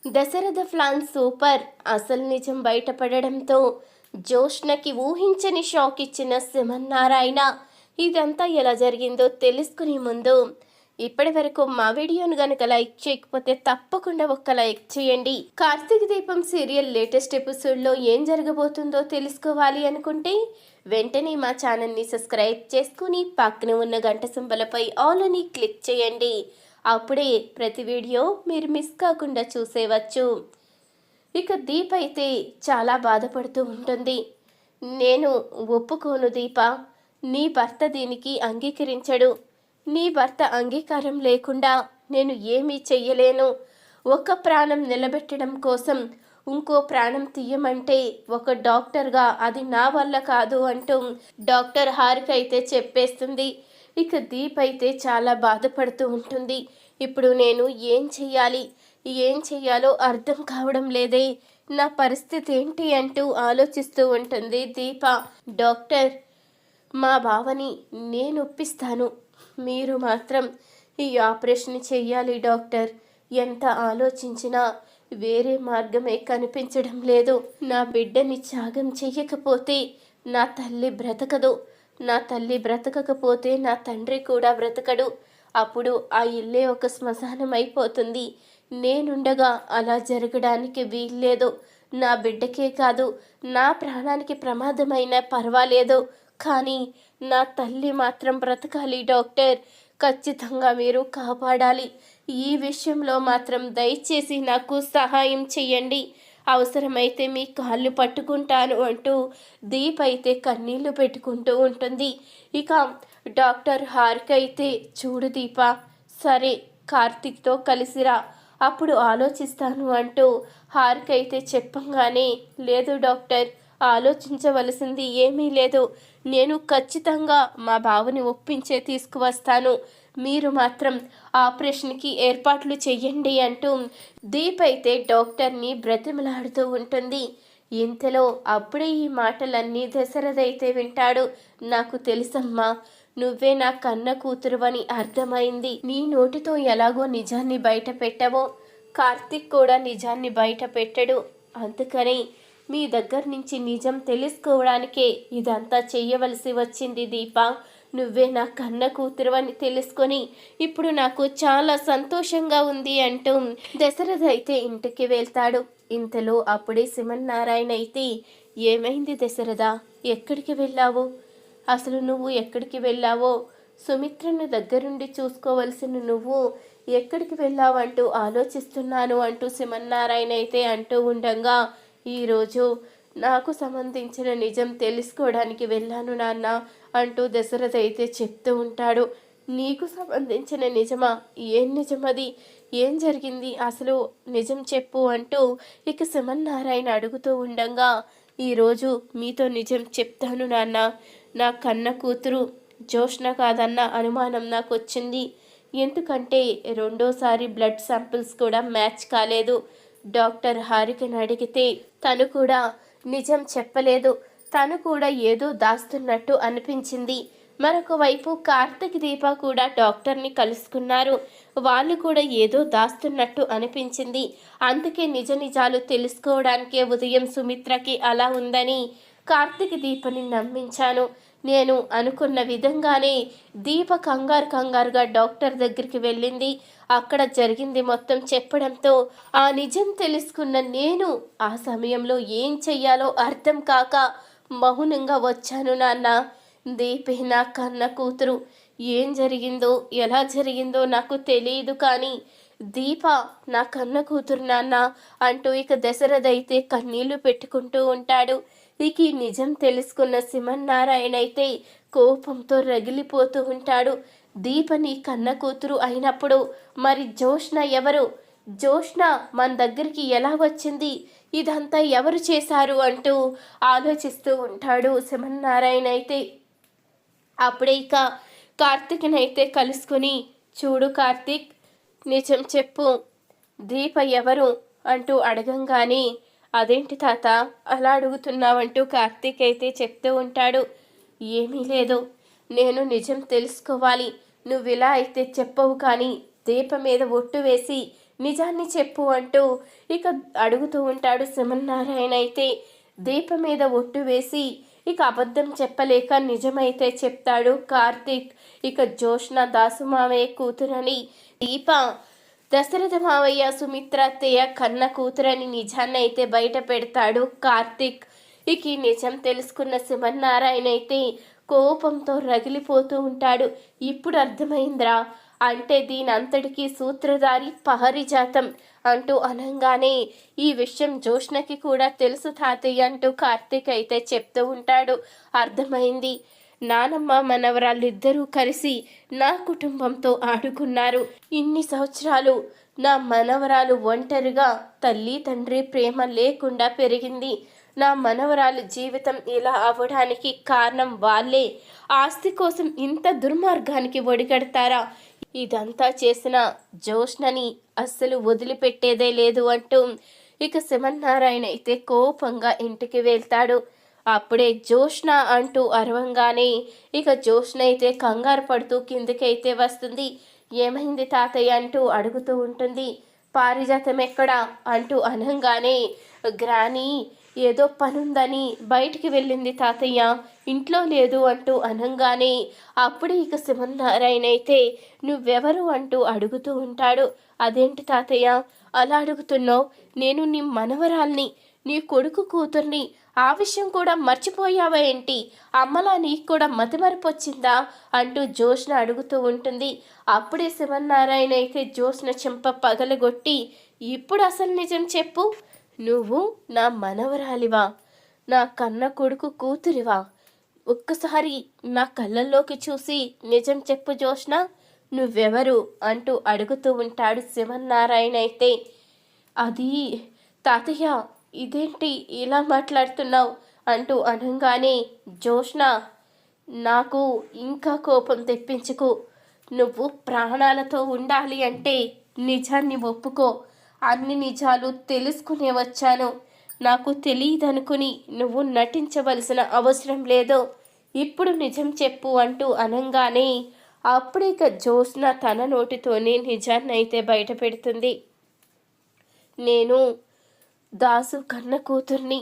Dasharatha plan super. అసలు నిజం బయటపడడంతో జోష్నకి ఊహించని షాక్ ఇచ్చిన సింహనారాయణ. ఇదంతా ఎలా జరిగిందో తెలుసుకునే ముందు ఇప్పటి వరకు మా వీడియోను గనుక లైక్ చేయకపోతే తప్పకుండా ఒక్క లైక్ చేయండి. కార్తీక దీపం సీరియల్ లేటెస్ట్ ఎపిసోడ్లో ఏం జరగబోతుందో తెలుసుకోవాలి అనుకుంటే వెంటనే మా ఛానల్ని సబ్స్క్రైబ్ చేసుకుని పక్కన ఉన్న గంట సింబలపై ఆల్ అని క్లిక్ చేయండి. అప్పుడే ప్రతి వీడియో మీరు మిస్ కాకుండా చూసేవచ్చు. ఇక దీప అయితే చాలా బాధపడుతూ ఉంటుంది. నేను ఒప్పుకోను దీప, నీ భర్త దీనికి అంగీకరించడు. నీ భర్త అంగీకారం లేకుండా నేను ఏమీ చెయ్యలేను. ఒక ప్రాణం నిలబెట్టడం కోసం ఇంకో ప్రాణం తీయమంటే ఒక డాక్టర్గా అది నా వల్ల కాదు అంటూ డాక్టర్ హారిక అయితే చెప్పేస్తుంది. ఇక దీప్ అయితే చాలా బాధపడుతూ ఉంటుంది. ఇప్పుడు నేను ఏం చెయ్యాలో అర్థం కావడం లేదే, నా పరిస్థితి ఏంటి అంటూ ఆలోచిస్తూ ఉంటుంది దీప. డాక్టర్, మా బావని నేను ఒప్పిస్తాను, మీరు మాత్రం ఈ ఆపరేషన్ చెయ్యాలి డాక్టర్. ఎంత ఆలోచించినా వేరే మార్గమే కనిపించడం లేదు. నా బిడ్డని త్యాగం చెయ్యకపోతే నా తల్లి బ్రతకదు. నా తల్లి బ్రతకకపోతే నా తండ్రి కూడా బ్రతకడు. అప్పుడు ఆ ఇల్లే ఒక శ్మశానం అయిపోతుంది. నేనుండగా అలా జరగడానికి వీల్లేదు. నా బిడ్డకే కాదు, నా ప్రాణానికి ప్రమాదమైనా పర్వాలేదు, కానీ నా తల్లి మాత్రం బ్రతకాలి డాక్టర్. ఖచ్చితంగా మీరు కాపాడాలి. ఈ విషయంలో మాత్రం దయచేసి నాకు సహాయం చెయ్యండి. అవసరమైతే మీ కాళ్ళు పట్టుకుంటాను అంటూ దీప్ అయితే కన్నీళ్లు పెట్టుకుంటూ ఉంటుంది. ఇక డాక్టర్ హారిక అయితే, చూడు దీప, సరే కార్తీక్తో కలిసిరా, అప్పుడు ఆలోచిస్తాను అంటూ హారిక అయితే చెప్పంగానే, లేదు డాక్టర్, ఆలోచించవలసింది ఏమీ లేదు. నేను ఖచ్చితంగా మా బావని ఒప్పించే తీసుకువస్తాను. మీరు మాత్రం ఆపరేషన్కి ఏర్పాట్లు చెయ్యండి అంటూ దీప్ అయితే డాక్టర్ని బ్రతిమలాడుతూ ఉంటుంది. ఇంతలో అప్పుడే ఈ మాటలన్నీ దశరథ అయితే వింటాడు. నాకు తెలుసమ్మా, నువ్వే నా కన్న కూతురువని అర్థమైంది. నీ నోటితో ఎలాగో నిజాన్ని బయట పెట్టవో కార్తీక్ కూడా నిజాన్ని బయట పెట్టడు. అందుకని మీ దగ్గర నుంచి నిజం తెలుసుకోవడానికే ఇదంతా చెయ్యవలసి వచ్చింది దీప. నువ్వే నా కన్న కూతురు అని తెలుసుకొని ఇప్పుడు నాకు చాలా సంతోషంగా ఉంది అంటూ దశరథ అయితే ఇంటికి వెళ్తాడు. ఇంతలో అప్పుడే సింహనారాయణ అయితే, ఏమైంది దశరథ, ఎక్కడికి వెళ్ళావు? అసలు నువ్వు ఎక్కడికి వెళ్ళావో, సుమిత్రను దగ్గరుండి చూసుకోవలసిన నువ్వు ఎక్కడికి వెళ్ళావంటూ ఆలోచిస్తున్నాను అంటూ సింహనారాయణ అయితే అంటూ ఉండగా, ఈరోజు నాకు సంబంధించిన నిజం తెలుసుకోవడానికి వెళ్ళాను నాన్న అంటూ దశరథ అయితే చెప్తూ ఉంటాడు. నీకు సంబంధించిన నిజమా? ఏం నిజమది? ఏం జరిగింది అసలు? నిజం చెప్పు అంటూ ఇక సింహనారాయణ అడుగుతూ ఉండగా, ఈరోజు మీతో నిజం చెప్తాను నాన్న. నా కన్న కూతురు జోష్న కాదన్న అనుమానం నాకు వచ్చింది. ఎందుకంటే రెండోసారి బ్లడ్ శాంపిల్స్ కూడా మ్యాచ్ కాలేదు. డాక్టర్ హారికను అడిగితే తను కూడా నిజం చెప్పలేదు. తను కూడా ఏదో దాస్తున్నట్టు అనిపించింది. మరొక వైపు కార్తీక్ దీప కూడా డాక్టర్ని కలుసుకున్నారు. వాళ్ళు కూడా ఏదో దాస్తున్నట్టు అనిపించింది. అందుకే నిజ నిజాలు తెలుసుకోవడానికే ఉదయం సుమిత్రకి అలా ఉందని కార్తీక్ దీపని నమ్మించాను. నేను అనుకున్న విధంగానే దీప కంగారుగా డాక్టర్ దగ్గరికి వెళ్ళింది. అక్కడ జరిగింది మొత్తం చెప్పడంతో ఆ నిజం తెలుసుకున్న నేను ఆ సమయంలో ఏం చెయ్యాలో అర్థం కాక మౌనంగా వచ్చాను నాన్న. దీపే నా కన్న కూతురు. ఏం జరిగిందో ఎలా జరిగిందో నాకు తెలియదు, కానీ దీప నా కన్న కూతురు నాన్న అంటూ ఇక దశరథ అయితే కన్నీళ్లు పెట్టుకుంటూ ఉంటాడు. ఇక ఈ నిజం తెలుసుకున్న సింహనారాయణ అయితే కోపంతో రగిలిపోతూ ఉంటాడు. దీప నీ కన్న కూతురు అయినప్పుడు మరి జోష్న ఎవరు? జోష్న మన దగ్గరికి ఎలా వచ్చింది? ఇదంతా ఎవరు చేశారు అంటూ ఆలోచిస్తూ ఉంటాడు సింహనారాయణ అయితే. అప్పుడే ఇక కార్తీక్నైతే కలుసుకొని, చూడు కార్తీక్, నిజం చెప్పు, దీప ఎవరు అంటూ అడగంగానే, అదేంటి తాత అలా అడుగుతున్నావంటూ కార్తీక్ అయితే చెప్తూ ఉంటాడు. ఏమీ లేదు, నేను నిజం తెలుసుకోవాలి. నువ్వు ఇలా అయితే చెప్పవు, కానీ దీప మీద ఒట్టు వేసి నిజాన్ని చెప్పు అంటూ ఇక అడుగుతూ ఉంటాడు. శ్రీమన్నారాయణ అయితే దీపం మీద ఒట్టు వేసి ఇక అబద్ధం చెప్పలేక నిజమైతే చెప్తాడు కార్తీక్. ఇక జోష్న దాసుమావయ్య కూతురని, దీప దశరథ మావయ్య సుమిత్ర అత్తయ్య కన్న కూతురని నిజాన్ని అయితే బయట పెడతాడు కార్తీక్. ఇక ఈ నిజం తెలుసుకున్న శ్రీమన్నారాయణ అయితే కోపంతో రగిలిపోతూ ఉంటాడు. ఇప్పుడు అర్థమైందిరా, అంటే దీని అంతటికీ సూత్రధారి పహరిజాతం అంటూ అనంగానే ఈ విషయం జోష్నకి కూడా తెలుసు తాతయ్య అంటూ కార్తీక్ అయితే చెప్తూ ఉంటాడు. అర్థమైంది, నానమ్మ మనవరాళ్ళిద్దరూ కలిసి నా కుటుంబంతో ఆడుకున్నారు. ఇన్ని సంవత్సరాలు నా మనవరాలు ఒంటరిగా తల్లి తండ్రి ప్రేమ లేకుండా పెరిగింది. నా మనవరాలు జీవితం ఇలా అవ్వడానికి కారణం వాళ్ళే. ఆస్తి కోసం ఇంత దుర్మార్గానికి ఒడిగడతారా? ఇదంతా చేసిన జోష్నని అస్సలు వదిలిపెట్టేదే లేదు అంటూ ఇక శ్రీమన్నారాయణ అయితే కోపంగా ఇంటికి వెళ్తాడు. అప్పుడే జోష్న అంటూ అరవంగానే ఇక జోష్న అయితే కంగారు పడుతూ కిందికైతే వస్తుంది. ఏమైంది తాతయ్య అంటూ అడుగుతూ ఉంటుంది. పారిజాతం ఎక్కడా అంటూ అనంగానే గ్రాని ఏదో పనుందని బయటికి వెళ్ళింది తాతయ్య, ఇంట్లో లేదు అంటూ అనంగానే అప్పుడే ఇక శ్రీమన్నారాయణ అయితే నువ్వెవరు అంటూ అడుగుతూ ఉంటాడు. అదేంటి తాతయ్య అలా అడుగుతున్నావు? నేను నీ మనవరాల్ని, నీ కొడుకు కూతుర్ని. ఆ విషయం కూడా మర్చిపోయావా ఏంటి? అమ్మలా నీకు కూడా మతిమరిపొచ్చిందా అంటూ జోష్న అడుగుతూ ఉంటుంది. అప్పుడే శ్రీమన్నారాయణ అయితే జోష్న చెంప పగలగొట్టి ఇప్పుడు అసలు నిజం చెప్పు, నువ్వు నా మనవరాలివా, నా కన్న కొడుకు కూతురివా? ఒక్కసారి నా కళ్ళల్లోకి చూసి నిజం చెప్పు జోష్న, నువ్వెవరు అంటూ అడుగుతూ ఉంటాడు శ్రీమన్నారాయణ అయితే. అది తాతయ్య ఇదేంటి ఇలా మాట్లాడుతున్నావు అంటూ అనంగానే జోష్న నాకు ఇంకా కోపం తెప్పించుకు. నువ్వు ప్రాణాలతో ఉండాలి అంటే నిజాన్ని ఒప్పుకో. అన్ని నిజాలు తెలుసుకునే వచ్చాను. నాకు తెలియదనుకుని నువ్వు నటించవలసిన అవసరం లేదు. ఇప్పుడు నిజం చెప్పు అంటూ అనంగానే అప్పుడిక జోష్న తన నోటితోనే నిజాన్ని అయితే బయట పెడుతుంది. నేను దాసు కన్న కూతుర్ని.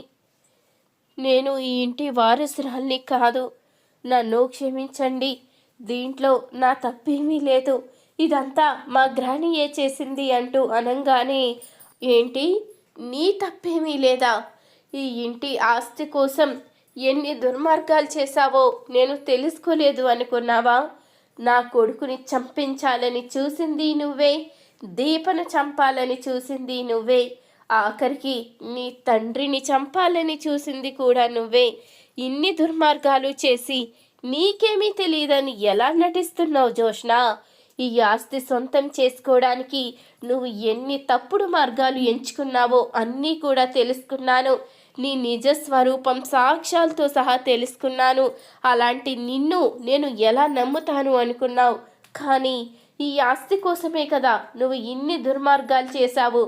నేను ఈ ఇంటి వారసురాల్ని కాదు. నన్ను క్షమించండి. దీంట్లో నా తప్పేమీ లేదు. ఇదంతా మా గ్రానియే చేసింది అంటూ అనంగానే ఏంటి, నీ తప్పేమీ లేదా? ఈ ఇంటి ఆస్తి కోసం ఎన్ని దుర్మార్గాలు చేశావో నేను తెలుసుకోలేదు అనుకున్నావా? నా కొడుకుని చంపించాలని చూసింది నువ్వే, దీపను చంపాలని చూసింది నువ్వే, ఆఖరికి నీ తండ్రిని చంపాలని చూసింది కూడా నువ్వే. ఇన్ని దుర్మార్గాలు చేసి నీకేమీ తెలియదని ఎలా నటిస్తున్నావు జోష్న? ఈ ఆస్తి సొంతం చేసుకోవడానికి నువ్వు ఎన్ని తప్పుడు మార్గాలు ఎంచుకున్నావో అన్నీ కూడా తెలుసుకున్నాను. నీ నిజ స్వరూపం సాక్ష్యాలతో సహా తెలుసుకున్నాను. అలాంటి నిన్ను నేను ఎలా నమ్ముతాను అనుకున్నావు? కానీ ఈ ఆస్తి కోసమే కదా నువ్వు ఇన్ని దుర్మార్గాలు చేశావు.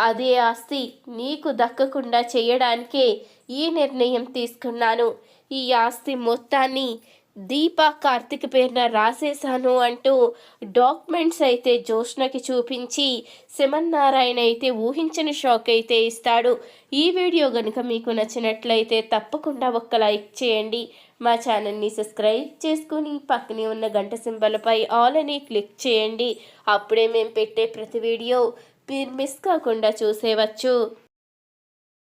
అదే ఆస్తి నీకు దక్కకుండా చేయడానికే ఈ నిర్ణయం తీసుకున్నాను. ఈ ఆస్తి మొత్తాన్ని దీప కార్తిక్ పేరున రాసేశాను అంటూ డాక్యుమెంట్స్ అయితే జోష్నకి చూపించి శ్రీమన్నారాయణ అయితే ఊహించని షాక్ అయితే ఇస్తాడు. ఈ వీడియో కనుక మీకు నచ్చినట్లయితే తప్పకుండా ఒక్క లైక్ చేయండి. మా ఛానల్ని సబ్స్క్రైబ్ చేసుకుని పక్కనే ఉన్న గంట సింబల్పై ఆల్ అని క్లిక్ చేయండి. అప్పుడే మేము పెట్టే ప్రతి వీడియో మీరు మిస్ కాకుండా చూసేవచ్చు.